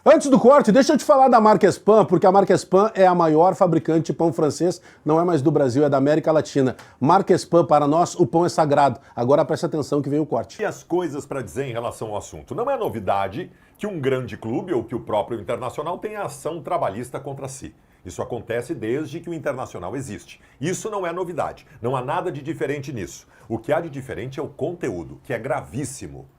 Antes do corte, deixa eu te falar da Marques Pan, porque a Marques Pan é a maior fabricante de pão francês, não é mais do Brasil, é da América Latina. Marques Pan, para nós, o pão é sagrado. Agora preste atenção que vem o corte. E as coisas para dizer em relação ao assunto. Não é novidade que um grande clube ou que o próprio Internacional tenha ação trabalhista contra si. Isso acontece desde que o Internacional existe. Isso não é novidade. Não há nada de diferente nisso. O que há de diferente é o conteúdo, que é gravíssimo.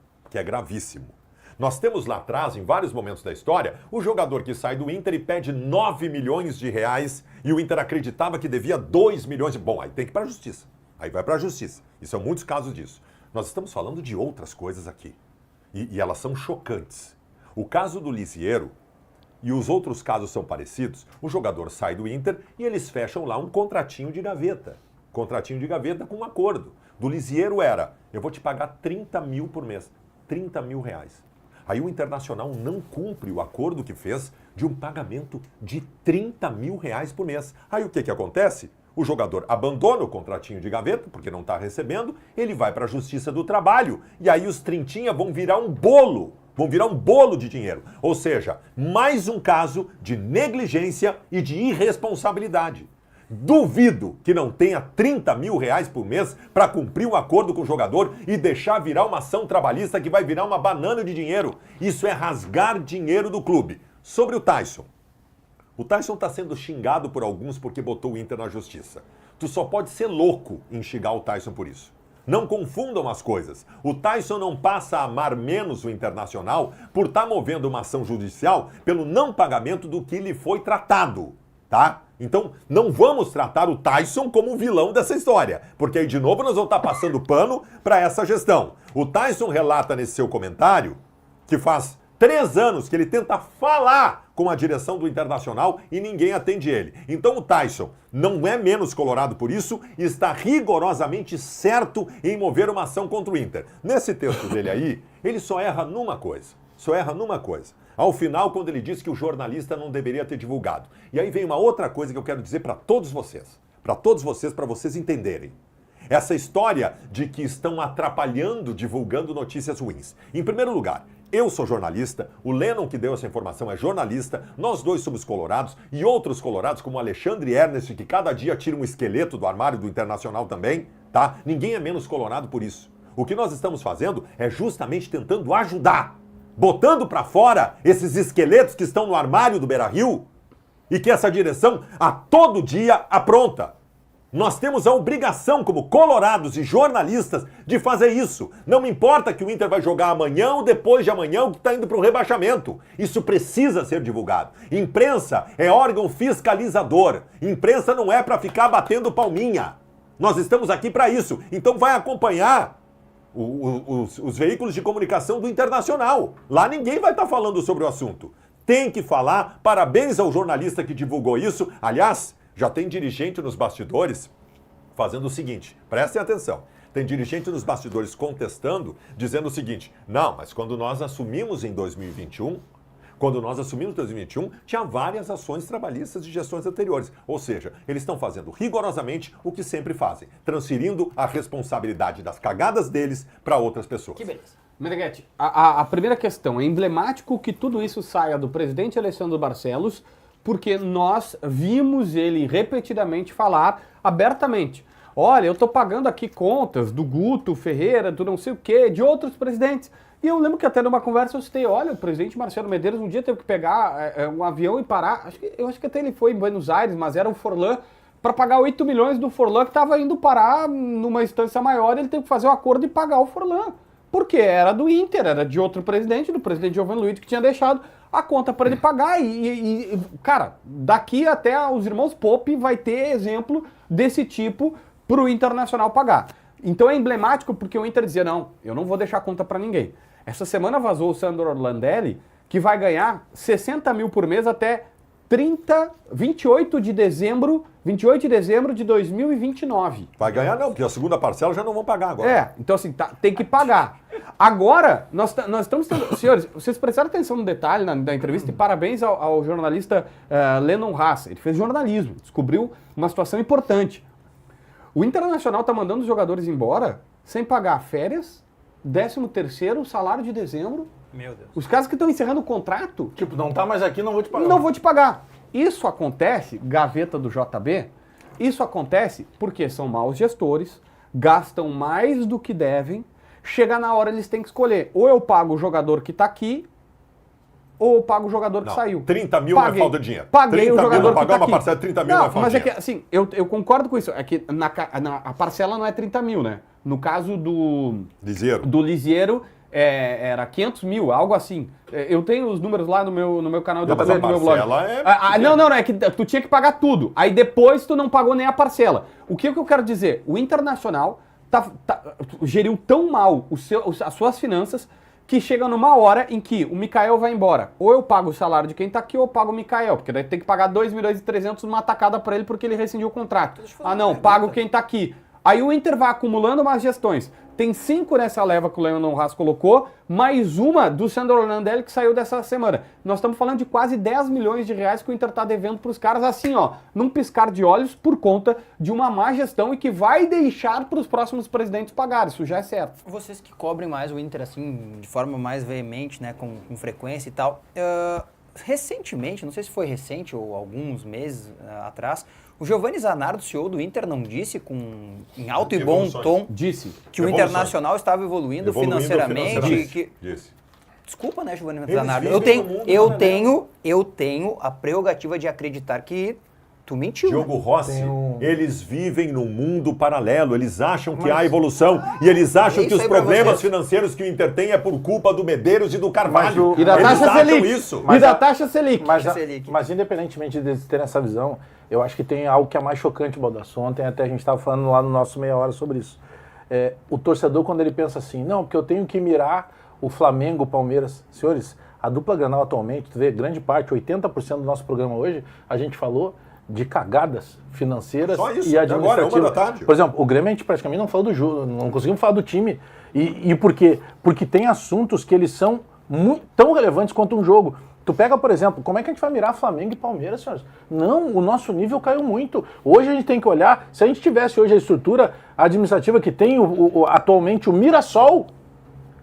Nós temos lá atrás, em vários momentos da história, o jogador que sai do Inter e pede 9 milhões de reais e o Inter acreditava que devia 2 milhões de... Bom, aí tem que ir para a justiça. Aí vai para a justiça. E são muitos casos disso. Nós estamos falando de outras coisas aqui. E elas são chocantes. O caso do Lisiero e os outros casos são parecidos. O jogador sai do Inter e eles fecham lá um contratinho de gaveta. Contratinho de gaveta com um acordo. Do Lisiero era, eu vou te pagar 30 mil por mês. 30 mil reais. Aí o Internacional não cumpre o acordo que fez de um pagamento de 30 mil reais por mês. Aí o que acontece? O jogador abandona o contratinho de gaveta, porque não está recebendo, ele vai para a Justiça do Trabalho e aí os trintinha vão virar um bolo. Vão virar um bolo de dinheiro. Ou seja, mais um caso de negligência e de irresponsabilidade. Duvido que não tenha 30 mil reais por mês para cumprir um acordo com o jogador e deixar virar uma ação trabalhista que vai virar uma banana de dinheiro. Isso é rasgar dinheiro do clube. Sobre o Tyson. O Tyson está sendo xingado por alguns porque botou o Inter na justiça. Tu só pode ser louco em xingar o Tyson por isso. Não confundam as coisas. O Tyson não passa a amar menos o Internacional por estar movendo uma ação judicial pelo não pagamento do que lhe foi tratado, tá? Então, não vamos tratar o Tyson como o vilão dessa história, porque aí de novo nós vamos estar passando pano para essa gestão. O Tyson relata nesse seu comentário que faz 3 anos que ele tenta falar com a direção do Internacional e ninguém atende ele. Então o Tyson não é menos colorado por isso e está rigorosamente certo em mover uma ação contra o Inter. Nesse texto dele aí, ele só erra numa coisa. Ao final, quando ele diz que o jornalista não deveria ter divulgado. E aí vem uma outra coisa que eu quero dizer para todos vocês. Para vocês entenderem. Essa história de que estão atrapalhando, divulgando notícias ruins. Em primeiro lugar, eu sou jornalista, o Lennon que deu essa informação é jornalista, nós dois somos colorados e outros colorados como o Alexandre Ernest, que cada dia tira um esqueleto do armário do Internacional também, tá? Ninguém é menos colorado por isso. O que nós estamos fazendo é justamente tentando ajudar, botando para fora esses esqueletos que estão no armário do Beira-Rio e que essa direção a todo dia apronta. Nós temos a obrigação, como colorados e jornalistas, de fazer isso. Não importa que o Inter vai jogar amanhã ou depois de amanhã ou que está indo para o rebaixamento. Isso precisa ser divulgado. Imprensa é órgão fiscalizador. Imprensa não é para ficar batendo palminha. Nós estamos aqui para isso. Então vai acompanhar os veículos de comunicação do Internacional. Lá ninguém vai estar falando sobre o assunto. Tem que falar. Parabéns ao jornalista que divulgou isso. Aliás, já tem dirigente nos bastidores fazendo o seguinte, prestem atenção, tem dirigente nos bastidores contestando, dizendo o seguinte, não, mas quando nós assumimos em 2021, tinha várias ações trabalhistas de gestões anteriores. Ou seja, eles estão fazendo rigorosamente o que sempre fazem, transferindo a responsabilidade das cagadas deles para outras pessoas. Que beleza. Meneghetti, a primeira questão, é emblemático que tudo isso saia do presidente Alessandro Barcelos, porque nós vimos ele repetidamente falar abertamente. Olha, eu estou pagando aqui contas do Guto Ferreira, do não sei o quê, de outros presidentes. E eu lembro que até numa conversa eu citei, olha, o presidente Marcelo Medeiros um dia teve que pegar um avião e parar, eu acho que até ele foi em Buenos Aires, mas era o Forlan, para pagar 8 milhões do Forlan que estava indo parar numa instância maior, ele teve que fazer o acordo e pagar o Forlan. Porque era do Inter, era de outro presidente, do presidente Giovanni Luiz, que tinha deixado a conta para ele pagar. Cara, daqui até os irmãos Pope vai ter exemplo desse tipo para o Internacional pagar. Então é emblemático porque o Inter dizia, não, eu não vou deixar a conta para ninguém. Essa semana vazou o Sandro Orlandelli, que vai ganhar 60 mil por mês até 28 de dezembro de 2029. Vai ganhar não, porque a segunda parcela já não vão pagar agora. Então assim, tem que pagar. Agora, nós estamos tendo... Senhores, vocês prestaram atenção no detalhe da entrevista e parabéns ao jornalista Lennon Haas. Ele fez jornalismo, descobriu uma situação importante. O Internacional está mandando os jogadores embora sem pagar férias, 13º, salário de dezembro Meu Deus. Os caras que estão encerrando o contrato, Tipo, não tá mais aqui, não vou te pagar. não vou te pagar. Isso acontece, gaveta do JB, isso acontece porque são maus gestores, gastam mais do que devem, chega na hora eles têm que escolher. Ou eu pago o jogador que tá aqui, ou eu pago o jogador que saiu. 30 mil não é falta de dinheiro. Paguei 30 o mil, jogador que pagar tá uma aqui. parcela de 30 mil não é falta mas de é que, assim, eu concordo com isso. É que a parcela não é 30 mil, né? No caso do Lisieiro, era 500 mil, algo assim. Eu tenho os números lá no meu canal de YouTube, no meu blog. Não, é que tu tinha que pagar tudo. Aí depois tu não pagou nem a parcela. O que eu quero dizer? O Internacional geriu tão mal as suas finanças que chega numa hora em que o Mikael vai embora. Ou eu pago o salário de quem tá aqui, ou eu pago o Mikael, porque daí tem que pagar 2.300.000 numa tacada pra ele porque ele rescindiu o contrato. Ah não, pago quem tá aqui. Aí o Inter vai acumulando umas gestões. Tem 5 nessa leva que o Leandro Haas colocou, mais uma do Sandro Orlandelli que saiu dessa semana. Nós estamos falando de quase 10 milhões de reais que o Inter tá devendo pros caras assim, ó, num piscar de olhos por conta de uma má gestão e que vai deixar pros próximos presidentes pagarem, isso já é certo. Vocês que cobrem mais o Inter, assim, de forma mais veemente, né, com frequência e tal, recentemente, não sei se foi recente ou alguns meses atrás, o Giovanni Zanardo, CEO do Inter, não disse em alto e bom tom que o Internacional estava evoluindo financeiramente. Disse. Desculpa, né, Giovanni Eles Zanardo? vivem Eu tenho a prerrogativa de acreditar que tu mentiu. Diogo Rossi, eles vivem num mundo paralelo, eles acham que há evolução e eles acham que os problemas financeiros que o Inter tem é por culpa do Medeiros e do Carvalho. E da taxa Selic. Isso. E da taxa Selic. Mas independentemente deles terem essa visão, eu acho que tem algo que é mais chocante, Baldasso. Ontem até a gente estava falando lá no nosso meia hora sobre isso. O torcedor, quando ele pensa assim, não, porque eu tenho que mirar o Flamengo, o Palmeiras. Senhores, a dupla Grenal atualmente, tu vê, grande parte, 80% do nosso programa hoje, a gente falou de cagadas financeiras e administrativas. Agora, 1 da tarde. Por exemplo, o Grêmio a gente praticamente não falou do jogo, não conseguimos falar do time. E por quê? Porque tem assuntos que eles são tão relevantes quanto um jogo. Tu pega, por exemplo, como é que a gente vai mirar Flamengo e Palmeiras, senhores? Não, o nosso nível caiu muito. Hoje a gente tem que olhar, se a gente tivesse hoje a estrutura administrativa que tem atualmente o Mirassol,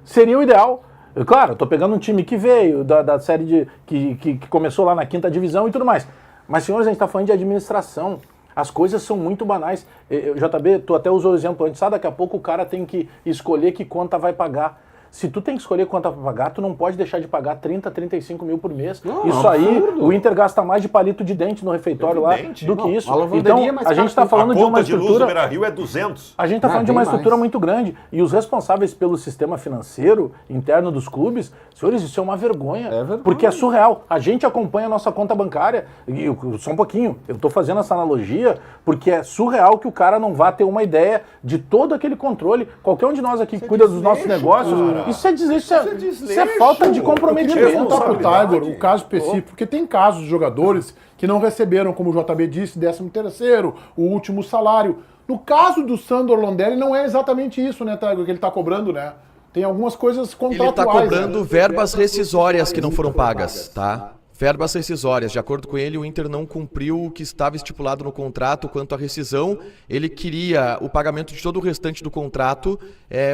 seria o ideal. Claro, eu tô pegando um time que veio da série que começou lá na 5ª divisão e tudo mais. Mas, senhores, a gente está falando de administração. As coisas são muito banais. JB, tu até usou o exemplo antes, daqui a pouco o cara tem que escolher que conta vai pagar. Se tu tem que escolher quanto vai pagar, tu não pode deixar de pagar 30, 35 mil por mês. Isso aí, o Inter gasta mais de palito de dente no refeitório lá do que isso. Então, a gente está falando de uma estrutura... A conta de luz do Beira-Rio é 200. A gente está falando de uma estrutura muito grande. E os responsáveis pelo sistema financeiro interno dos clubes, senhores, isso é uma vergonha. Porque é surreal. A gente acompanha a nossa conta bancária. E só um pouquinho, eu estou fazendo essa analogia porque é surreal que o cara não vá ter uma ideia de todo aquele controle. Qualquer um de nós aqui que cuida dos nossos negócios... Cara. Isso é falta de comprometimento. Eu queria contar pro Tiger o caso específico, porque tem casos de jogadores que não receberam, como o JB disse, 13º, o último salário. No caso do Sandro Orlandelli, não é exatamente isso, né, Tiger, que ele está cobrando, né? Tem algumas coisas contratuais. Ele está cobrando verbas rescisórias que não foram pagas, tá? Verbas rescisórias. De acordo com ele, o Inter não cumpriu o que estava estipulado no contrato quanto à rescisão. Ele queria o pagamento de todo o restante do contrato.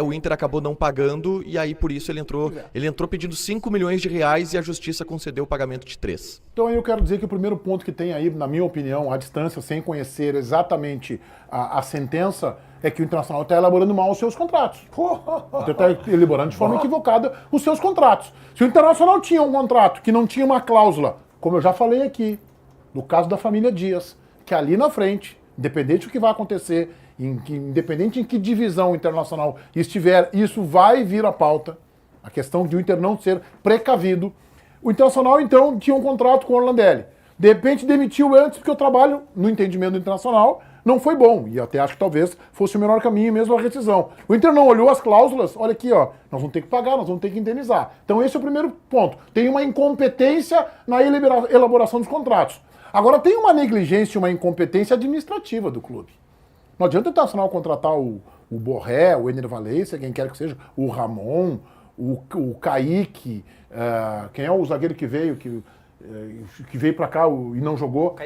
O Inter acabou não pagando e aí por isso ele entrou pedindo 5 milhões de reais e a justiça concedeu o pagamento de 3. Então aí eu quero dizer que o primeiro ponto que tem aí, na minha opinião, à distância, sem conhecer exatamente a sentença, é que o Internacional está elaborando mal os seus contratos. Está elaborando de forma equivocada os seus contratos. Se o Internacional tinha um contrato que não tinha uma cláusula, como eu já falei aqui, no caso da família Dias, que ali na frente, independente do que vai acontecer, independente em que divisão o Internacional estiver, isso vai vir à pauta. A questão de o Inter não ser precavido. O Internacional, então, tinha um contrato com o Orlandelli. De repente demitiu antes, porque o trabalho, no entendimento do Internacional, não foi bom. E até acho que talvez fosse o melhor caminho mesmo a rescisão. O Inter não olhou as cláusulas, olha aqui, ó, nós vamos ter que pagar, nós vamos ter que indenizar. Então esse é o primeiro ponto. Tem uma incompetência na elaboração dos contratos. Agora tem uma negligência e uma incompetência administrativa do clube. Não adianta o Internacional contratar o Borré, o Ener Valencia, quem quer que seja, o Ramon, o Kaique, quem é o zagueiro que veio, que veio pra cá e não jogou?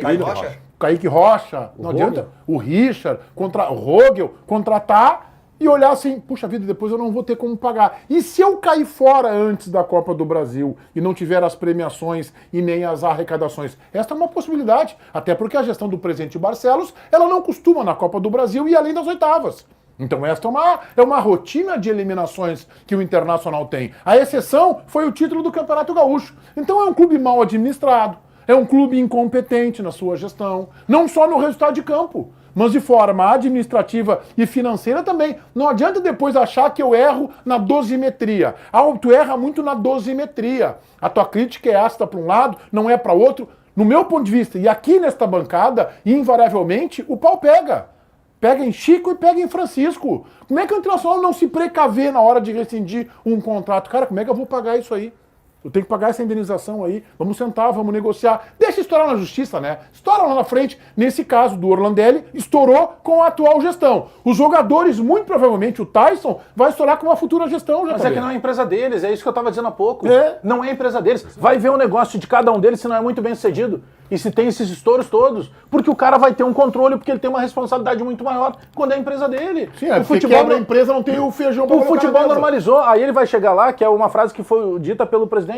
Kaique Rocha. Não adianta. O Richard, o Rogel, contratar e olhar assim, puxa vida, depois eu não vou ter como pagar. E se eu cair fora antes da Copa do Brasil e não tiver as premiações e nem as arrecadações? Esta é uma possibilidade, até porque a gestão do presidente Barcelos, ela não costuma na Copa do Brasil e além das oitavas. Então esta é uma rotina de eliminações que o Internacional tem. A exceção foi o título do Campeonato Gaúcho. Então é um clube mal administrado, é um clube incompetente na sua gestão, não só no resultado de campo, mas de forma administrativa e financeira também. Não adianta depois achar que eu erro na dosimetria. Tu erra muito na dosimetria. A tua crítica é ácida para um lado, não é para outro. No meu ponto de vista, e aqui nesta bancada, invariavelmente, o pau pega. Pega em Chico e pega em Francisco. Como é que o Internacional não se precaver na hora de rescindir um contrato? Cara, como é que eu vou pagar isso aí? Eu tenho que pagar essa indenização aí. Vamos sentar, vamos negociar. Deixa estourar na justiça, né? Estoura lá na frente. Nesse caso do Orlandelli, estourou com a atual gestão. Os jogadores, muito provavelmente, o Tyson, vai estourar com uma futura gestão. Mas é que não é empresa deles, é isso que eu estava dizendo há pouco. É. Não é empresa deles. Vai ver o negócio de cada um deles se não é muito bem sucedido. E se tem esses estouros todos. Porque o cara vai ter um controle, porque ele tem uma responsabilidade muito maior quando é a empresa dele. Sim, o futebol quebra a empresa, não tem o feijão para o futebol normalizou. Aí ele vai chegar lá, que é uma frase que foi dita pelo presidente.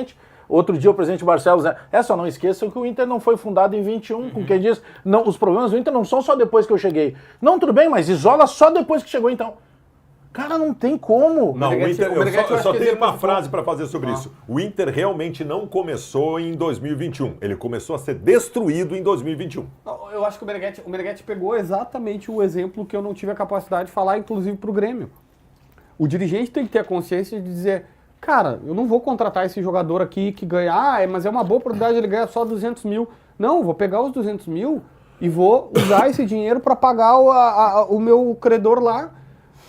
Outro dia o presidente Barcelos, né? Só não esqueçam que o Inter não foi fundado em 21, com quem diz, não, os problemas do Inter não são só depois que eu cheguei. Não, tudo bem, mas isola só depois que chegou então. Cara, não tem como. Não, o Inter, eu só tenho uma frase para fazer sobre isso. O Inter realmente não começou em 2021. Ele começou a ser destruído em 2021. Eu acho que o Meneghetti pegou exatamente o exemplo que eu não tive a capacidade de falar, inclusive para o Grêmio. O dirigente tem que ter a consciência de dizer, cara, eu não vou contratar esse jogador aqui que ganha, mas é uma boa oportunidade, ele ganha só 200 mil. Não, eu vou pegar os 200 mil e vou usar esse dinheiro para pagar o meu credor lá.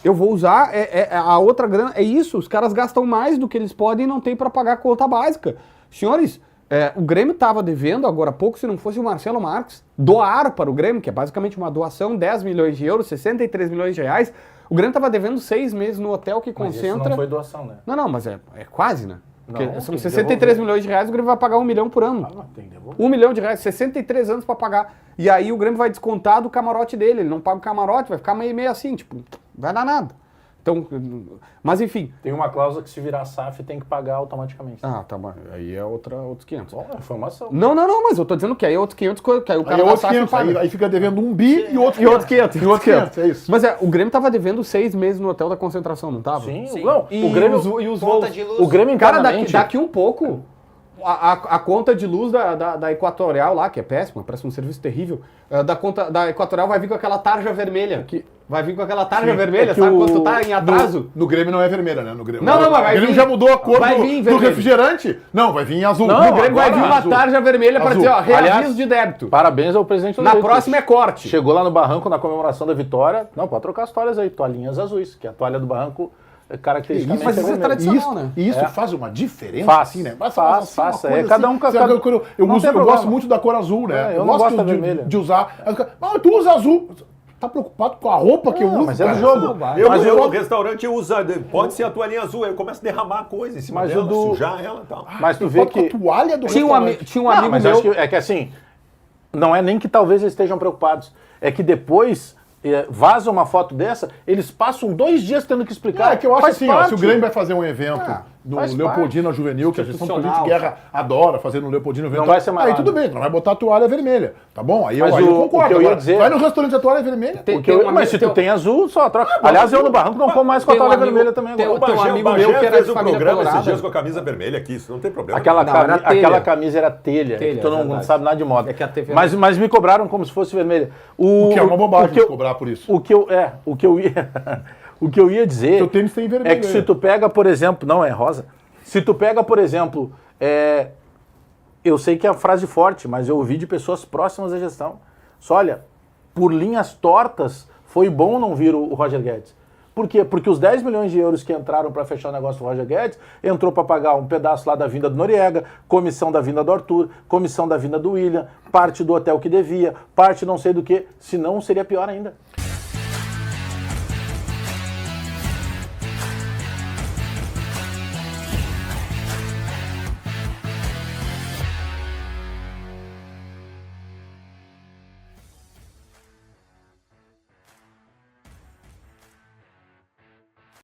Eu vou usar a outra grana. É isso, os caras gastam mais do que eles podem e não tem para pagar a conta básica. Senhores, o Grêmio estava devendo, agora há pouco, se não fosse o Marcelo Marques, doar para o Grêmio, que é basicamente uma doação, 10 milhões de euros, 63 milhões de reais. O Grêmio estava devendo 6 meses no hotel que concentra... Mas isso não foi doação, né? Não, mas é quase, né? Porque Não, são 63 milhões de reais, o Grêmio vai pagar 1 milhão por ano. Tem que devolver. 1 milhão de reais, 63 anos para pagar. E aí o Grêmio vai descontar do camarote dele. Ele não paga o camarote, vai ficar meio assim, tipo, vai dar nada. Então, mas enfim. Tem uma cláusula que se virar SAF tem que pagar automaticamente. Ah, tá bom. Aí é outros 500. Bom, é informação. Não, mas eu tô dizendo que aí é outros 500, que aí o cara Aí é da outros SAF 500, paga. aí fica devendo 1 bi e outros 500. E outros 500. É isso. Mas o Grêmio tava devendo 6 meses no hotel da concentração, não tava? Sim, Sim. não. E O Grêmio, os Conta voos. de luz. o Grêmio Cara, internamente... daqui um pouco, a conta de luz da Equatorial lá, que é péssima, parece um serviço terrível, da conta da Equatorial vai vir com aquela tarja vermelha. Vai vir com aquela tarja vermelha, sabe? Quando tu tá em atraso. No Grêmio não é vermelha, né? No Grêmio. Não, mas vai O Grêmio vir- já mudou a cor vai do, vir do vermelho. refrigerante. Não, vai vir em azul. No Grêmio vai vir uma azul. tarja vermelha pra Azul. dizer, ó, reaviso Aliás, de débito. Parabéns ao presidente do Na Grêmio. próxima é corte. Chegou lá no Barranco na comemoração da vitória. Não, pode trocar as toalhas aí, toalhinhas azuis, que a toalha do Barranco é caracteristicamente Mas isso é vermelha. tradicional, né? E isso É. faz uma diferença, Faz. assim, né? Faz. Uma É, cada um com a- sabe, cada- eu não tem gosto problema. muito da cor azul, né? Eu não gosto da de, vermelha. de usar. Aí os caras, mas tu usa azul. Tá preocupado com a roupa que eu uso? mas é do cara? jogo. Não, vai. Eu Mas no eu- restaurante usa, pode ser a toalhinha azul, aí eu começo a derramar coisa em cima Mas dela, o do- sujar ela e tal. Mas tu vê Bota com que... a toalha do Tinha um restaurante. amigo mas meu... acho que é que assim, não é nem que talvez eles estejam preocupados, é que depois vaza uma foto dessa, eles passam 2 dias tendo que explicar. É que eu acho Faz assim, ó, parte. se o Grêmio vai fazer um evento no faz Leopoldina Juvenil, que a gestão política de guerra adora fazer no Leopoldina Juvenil, Não vai ser mais aí nada. tudo bem, não vai botar a toalha vermelha, tá bom? Aí, Mas aí eu o concordo. que eu ia Agora, dizer- vai no restaurante a toalha vermelha. Tem- Porque eu- um mas se amigo- tu tem azul, só troca. Aliás, eu no Barranco não como mais com a tem um toalha amigo- vermelha também tem agora. um amigo Bagé meu que era fez de o família programa esses colorada. dias com a camisa vermelha aqui, isso não tem problema. Aquela, Não, era telha. aquela camisa era telha, Telha, que tu é não verdade. sabe nada de moda. É que a TV mas me cobraram como se fosse vermelha. O que é uma bobagem o que eu- cobrar por isso. O que eu ia, o que eu ia dizer Teu tênis tem vermelho é que se aí. tu pega, por exemplo, não é rosa. Se tu pega, por exemplo, eu sei que é a frase forte, mas eu ouvi de pessoas próximas da gestão. Só olha, por linhas tortas, foi bom não vir o Roger Guedes. Por quê? Porque os 10 milhões de euros que entraram para fechar o negócio do Roger Guedes, entrou para pagar um pedaço lá da vinda do Noriega, comissão da vinda do Arthur, comissão da vinda do William, parte do hotel que devia, parte não sei do que, senão seria pior ainda.